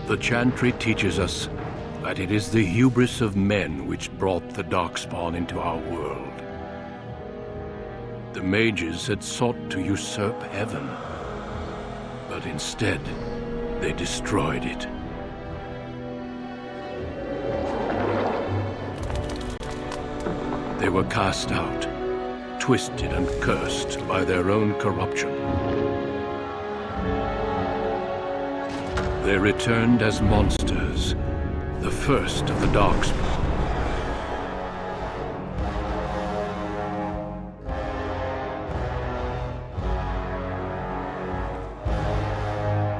The Chantry teaches us that it is the hubris of men which brought the Darkspawn into our world. The mages had sought to usurp heaven, but instead they destroyed it. They were cast out, twisted and cursed by their own corruption. They returned as monsters, the first of the Darkspawn.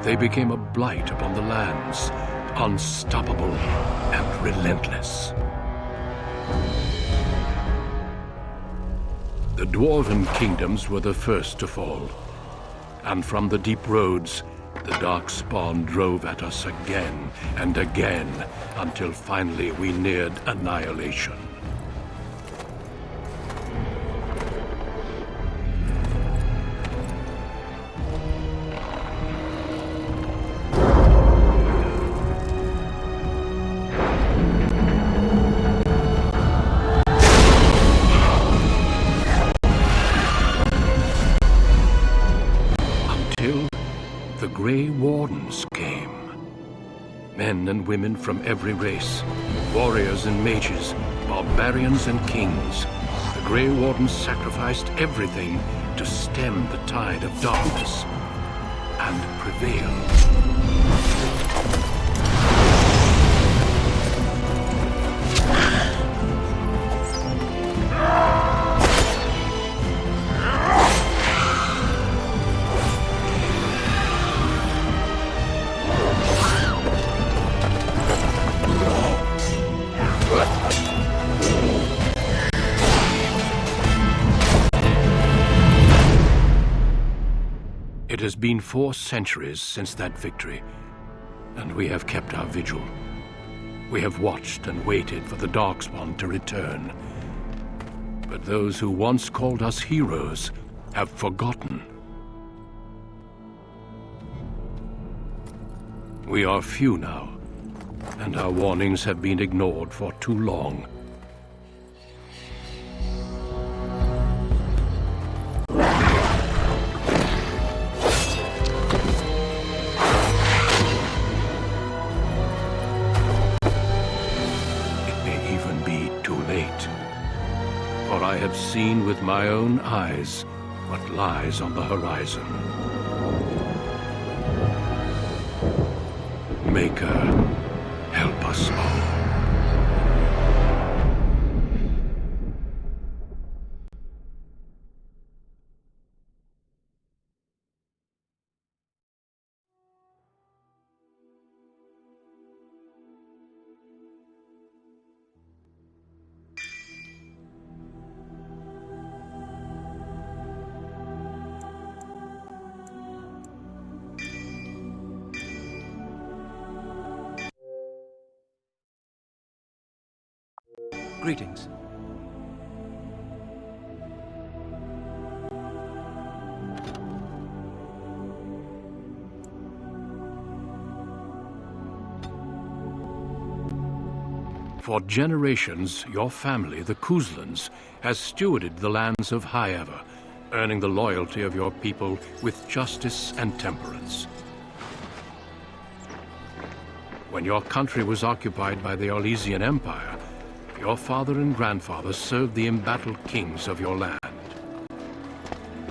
They became a blight upon the lands, unstoppable and relentless. The Dwarven kingdoms were the first to fall, and from the deep roads, the Darkspawn drove at us again and again, until finally we neared annihilation. Grey Wardens came. Men and women from every race, warriors and mages, barbarians and kings. The Grey Wardens sacrificed everything to stem the tide of darkness and prevail. has been 4 centuries since that victory, and we have kept our vigil. We have watched and waited for the Darkspawn to return. But those who once called us heroes have forgotten. We are few now, and our warnings have been ignored for too long. For I have seen with my own eyes what lies on the horizon. Maker, help us all. Greetings. For generations, your family, the Kuzlans, has stewarded the lands of Highever, earning the loyalty of your people with justice and temperance. When your country was occupied by the Orlesian Empire, your father and grandfather served the embattled kings of your land.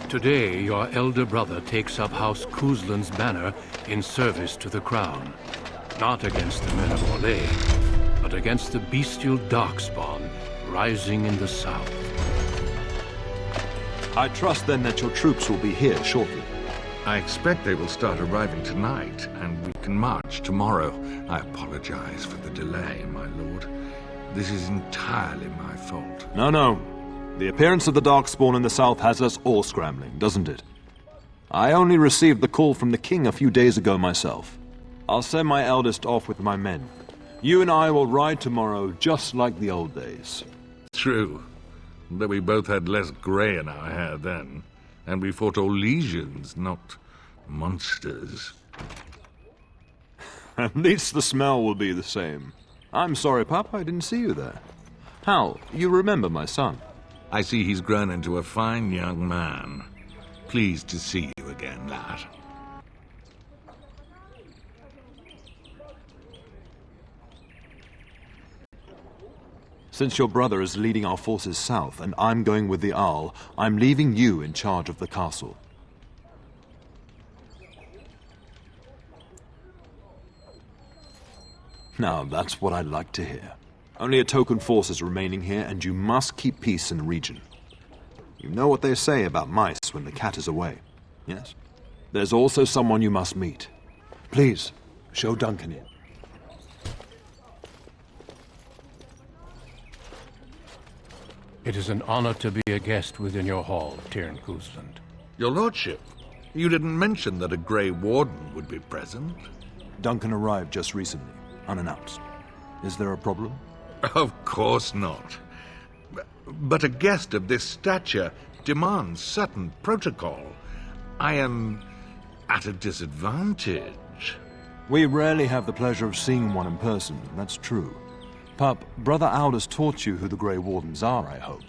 Today, your elder brother takes up House Kuzlan's banner in service to the crown, not against the men of Orlais, but against the bestial Darkspawn rising in the south. I trust then that your troops will be here shortly. I expect they will start arriving tonight, and we can march tomorrow. I apologize for the delay, my lord. This is entirely my fault. No. The appearance of the Darkspawn in the south has us all scrambling, doesn't it? I only received the call from the king a few days ago myself. I'll send my eldest off with my men. You and I will ride tomorrow just like the old days. True. Though we both had less grey in our hair then, and we fought Orlesians, not monsters. At least the smell will be the same. I'm sorry, Pup, I didn't see you there. Hal, you remember my son? I see he's grown into a fine young man. Pleased to see you again, lad. Since your brother is leading our forces south and I'm going with the Owl, I'm leaving you in charge of the castle. Now, that's what I'd like to hear. Only a token force is remaining here, and you must keep peace in the region. You know what they say about mice when the cat is away, yes? There's also someone you must meet. Please, show Duncan in. It is an honor to be a guest within your hall, Tyrn Kuzland. Your lordship, you didn't mention that a Grey Warden would be present. Duncan arrived just recently, unannounced. Is there a problem? Of course not. But a guest of this stature demands certain protocol. I am at a disadvantage. We rarely have the pleasure of seeing one in person, that's true. Pup, Brother Aldous taught you who the Grey Wardens are, I hope.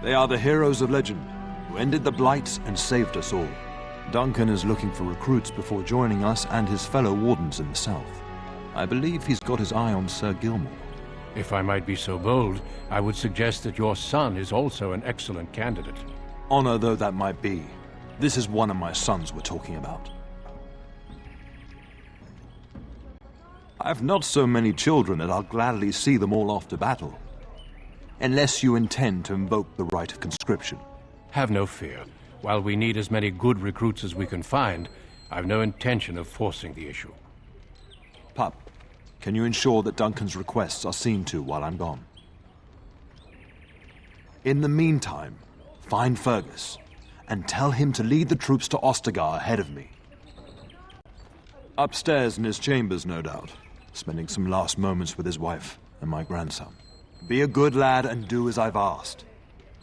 They are the heroes of legend, who ended the Blights and saved us all. Duncan is looking for recruits before joining us and his fellow Wardens in the south. I believe he's got his eye on Sir Gilmore. If I might be so bold, I would suggest that your son is also an excellent candidate. Honor though that might be, this is one of my sons we're talking about. I've not so many children that I'll gladly see them all off to battle. Unless you intend to invoke the right of conscription. Have no fear. While we need as many good recruits as we can find, I've no intention of forcing the issue. Pup, can you ensure that Duncan's requests are seen to while I'm gone? In the meantime, find Fergus, and tell him to lead the troops to Ostagar ahead of me. Upstairs in his chambers, no doubt, spending some last moments with his wife and my grandson. Be a good lad and do as I've asked.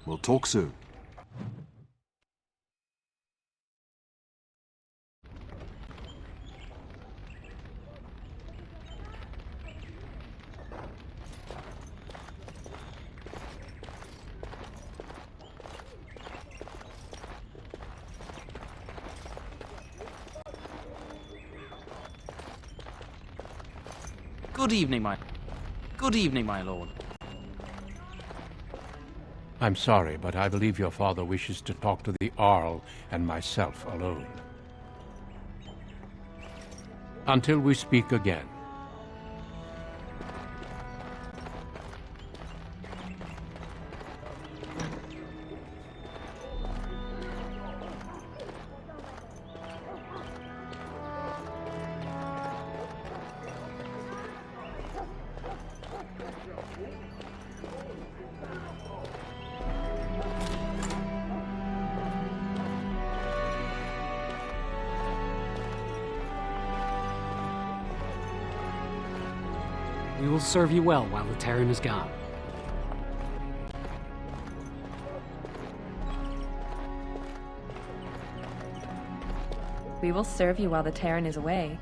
We'll talk soon. Good evening, my lord. I'm sorry, but I believe your father wishes to talk to the Arl and myself alone. Until we speak again. We will serve you well while the Terran is gone. We will serve you while the Terran is away.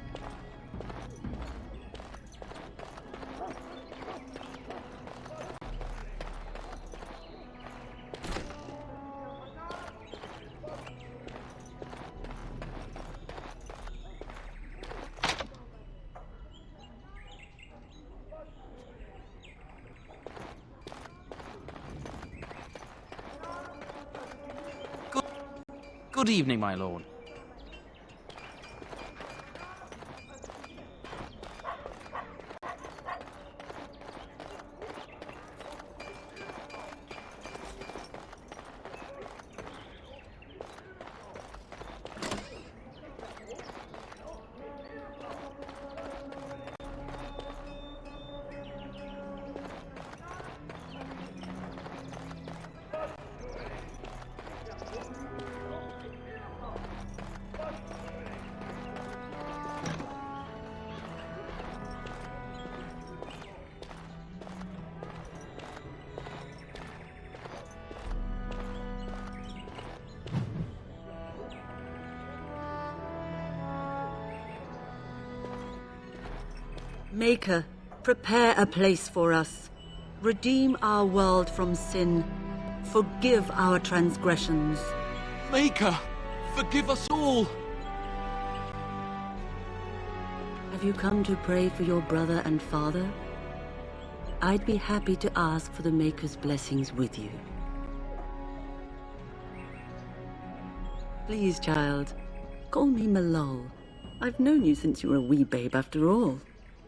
Good evening, my lord. Maker, prepare a place for us. Redeem our world from sin. Forgive our transgressions. Maker, forgive us all! Have you come to pray for your brother and father? I'd be happy to ask for the Maker's blessings with you. Please, child, call me Malol. I've known you since you were a wee babe after all.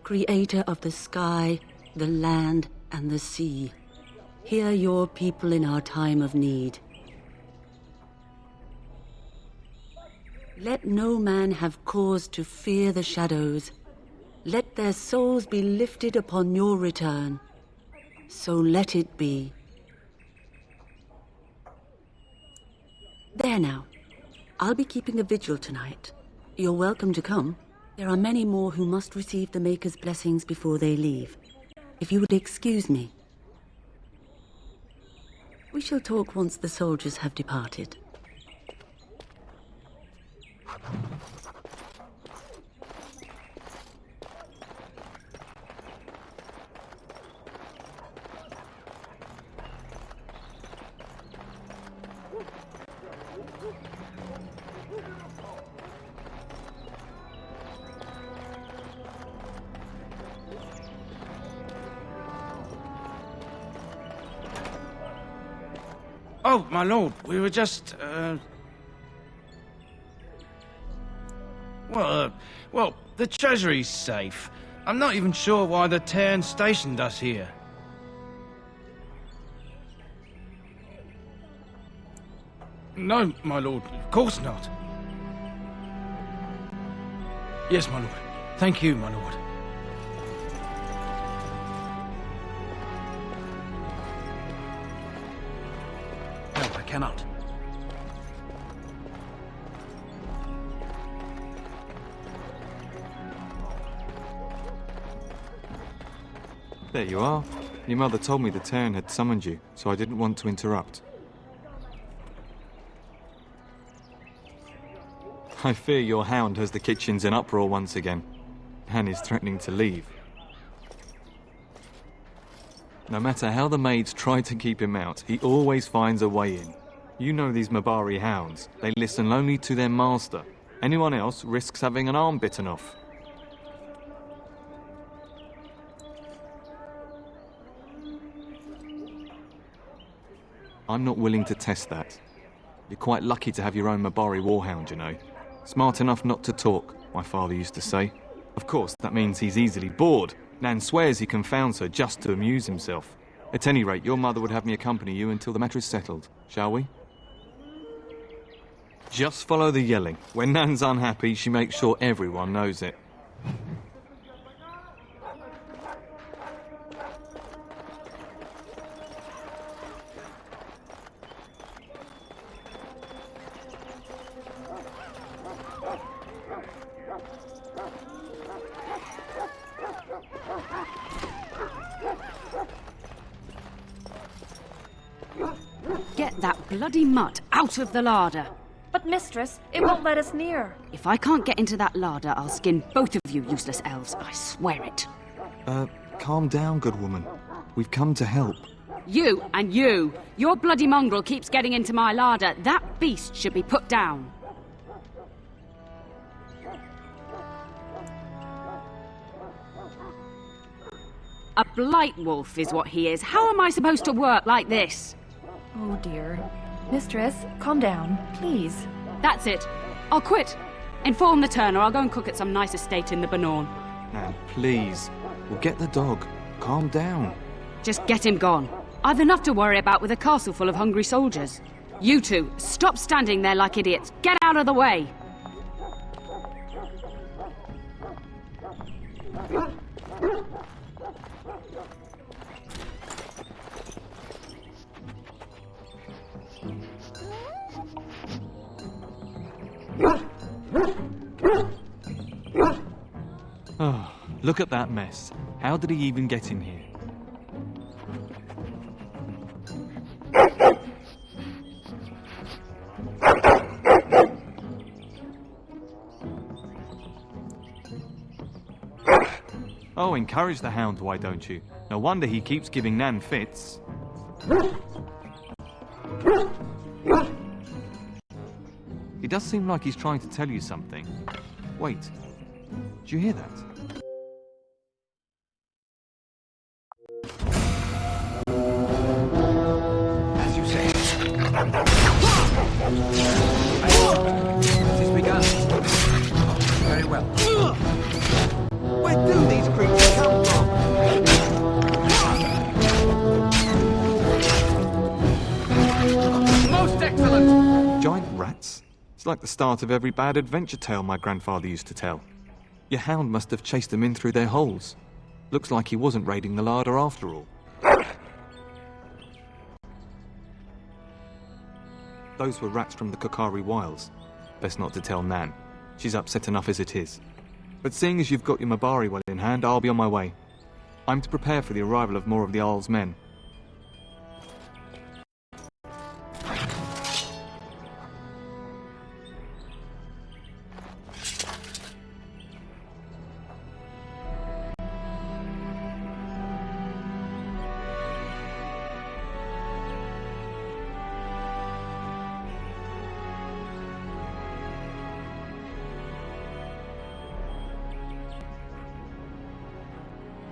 Creator of the sky, the land, and the sea. Hear your people in our time of need. Let no man have cause to fear the shadows. Let their souls be lifted upon your return. So let it be. There now. I'll be keeping a vigil tonight. You're welcome to come. There are many more who must receive the Maker's blessings before they leave. If you would excuse me. We shall talk once the soldiers have departed. Oh, my lord, we were just, Well, the treasury's safe. I'm not even sure why the Terran stationed us here. No, my lord, of course not. Yes, my lord. Thank you, my lord. No, I cannot. There you are. Your mother told me the Terran had summoned you, so I didn't want to interrupt. I fear your hound has the kitchens in uproar once again. Han is threatening to leave. No matter how the maids try to keep him out, he always finds a way in. You know these Mabari hounds. They listen only to their master. Anyone else risks having an arm bitten off. I'm not willing to test that. You're quite lucky to have your own Mabari warhound, you know. Smart enough not to talk, my father used to say. Of course, that means he's easily bored. Nan swears he confounds her just to amuse himself. At any rate, your mother would have me accompany you until the matter is settled, shall we? Just follow the yelling. When Nan's unhappy, she makes sure everyone knows it. Get that bloody mutt out of the larder. But mistress, it won't let us near. If I can't get into that larder, I'll skin both of you useless elves, I swear it. Calm down, good woman. We've come to help. You and you! Your bloody mongrel keeps getting into my larder. That beast should be put down. A blight wolf is what he is. How am I supposed to work like this? Oh dear. Mistress, calm down, please. That's it. I'll quit. Inform the turn or I'll go and cook at some nice estate in the Banorn. Nan, please. We'll get the dog. Calm down. Just get him gone. I've enough to worry about with a castle full of hungry soldiers. You two, stop standing there like idiots. Get out of the way! Oh, look at that mess. How did he even get in here? Oh, encourage the hound, why don't you? No wonder he keeps giving Nan fits. He does seem like he's trying to tell you something. Wait, did you hear that? As you say. It is begun. Very well. Where do these creatures come from? Most excellent! Giant rats? It's like the start of every bad adventure tale my grandfather used to tell. Your hound must have chased them in through their holes. Looks like he wasn't raiding the larder after all. Those were rats from the Kokari Wilds. Best not to tell Nan. She's upset enough as it is. But seeing as you've got your Mabari well in hand, I'll be on my way. I'm to prepare for the arrival of more of the Jarl's men.